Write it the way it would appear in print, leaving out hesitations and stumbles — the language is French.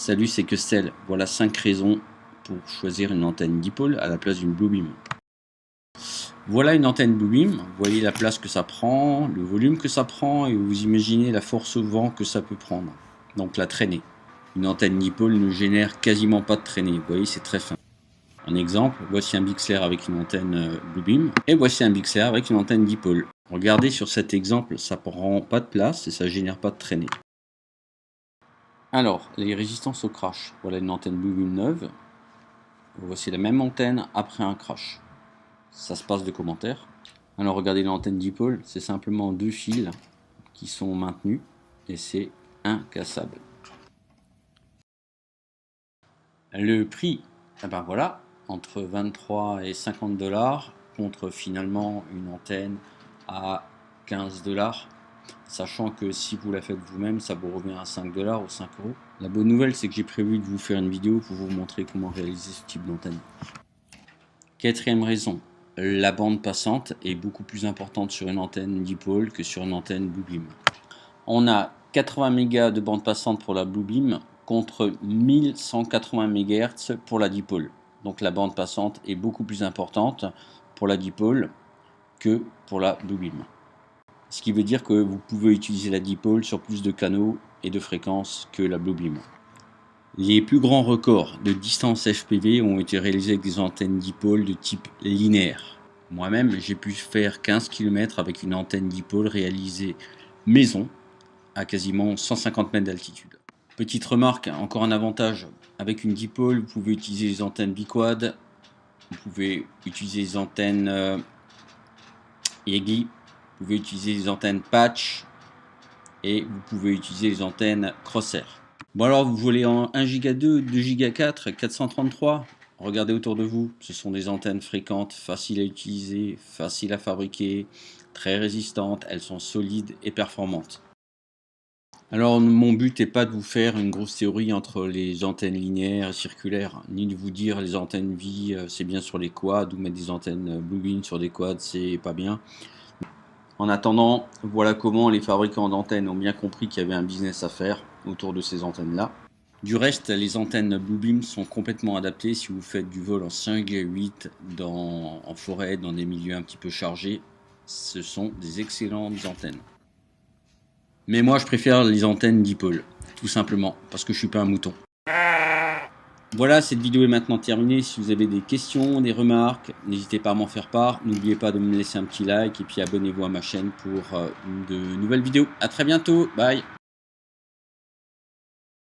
Salut, c'est Questel. Voilà 5 raisons pour choisir une antenne dipôle à la place d'une Bluebeam. Voilà une antenne Bluebeam. Vous voyez la place que ça prend, le volume que ça prend et vous imaginez la force au vent que ça peut prendre. Donc la traînée. Une antenne dipôle ne génère quasiment pas de traînée. Vous voyez, c'est très fin. Un exemple, voici un Bixler avec une antenne Bluebeam et voici un Bixler avec une antenne dipôle. Regardez sur cet exemple, ça prend pas de place et ça génère pas de traînée. Alors, les résistances au crash. Voilà une antenne Bluebeam neuve. Voici la même antenne après un crash. Ça se passe de commentaires. Alors regardez l'antenne dipôle, c'est simplement 2 fils qui sont maintenus et c'est incassable. Le prix, ben voilà, entre 23 et 50 $ contre finalement une antenne à 15 $. Sachant que si vous la faites vous-même, ça vous revient à 5 $ ou 5 €. La bonne nouvelle, c'est que j'ai prévu de vous faire une vidéo pour vous montrer comment réaliser ce type d'antenne. Quatrième raison, la bande passante est beaucoup plus importante sur une antenne dipôle que sur une antenne Bluebeam. On a 80 MHz de bande passante pour la Bluebeam contre 1180 MHz pour la dipôle. Donc la bande passante est beaucoup plus importante pour la dipôle que pour la Bluebeam. Ce qui veut dire que vous pouvez utiliser la dipôle sur plus de canaux et de fréquences que la Bluebeam. Les plus grands records de distance FPV ont été réalisés avec des antennes dipôle de type linéaire. Moi-même, j'ai pu faire 15 km avec une antenne dipôle réalisée maison à quasiment 150 mètres d'altitude. Petite remarque, encore un avantage, avec une dipôle, vous pouvez utiliser les antennes biquad, vous pouvez utiliser les antennes Yagi, vous pouvez utiliser les antennes patch et vous pouvez utiliser les antennes crosshair. Bon alors vous voulez en 1 Go 2, 2 Go 4, 433, regardez autour de vous, ce sont des antennes fréquentes, faciles à utiliser, faciles à fabriquer, très résistantes, elles sont solides et performantes. Alors mon but n'est pas de vous faire une grosse théorie entre les antennes linéaires et circulaires, ni de vous dire les antennes vie c'est bien sur les quads ou mettre des antennes Bluebeam sur des quads c'est pas bien. En attendant, voilà comment les fabricants d'antennes ont bien compris qu'il y avait un business à faire autour de ces antennes-là. Du reste, les antennes Bluebeam sont complètement adaptées si vous faites du vol en 5G8 en forêt, dans des milieux un petit peu chargés. Ce sont des excellentes antennes. Mais moi, je préfère les antennes dipôle, tout simplement, parce que je suis pas un mouton. Voilà, cette vidéo est maintenant terminée. Si vous avez des questions, des remarques, n'hésitez pas à m'en faire part. N'oubliez pas de me laisser un petit like et puis abonnez-vous à ma chaîne pour de nouvelles vidéos. A très bientôt, bye.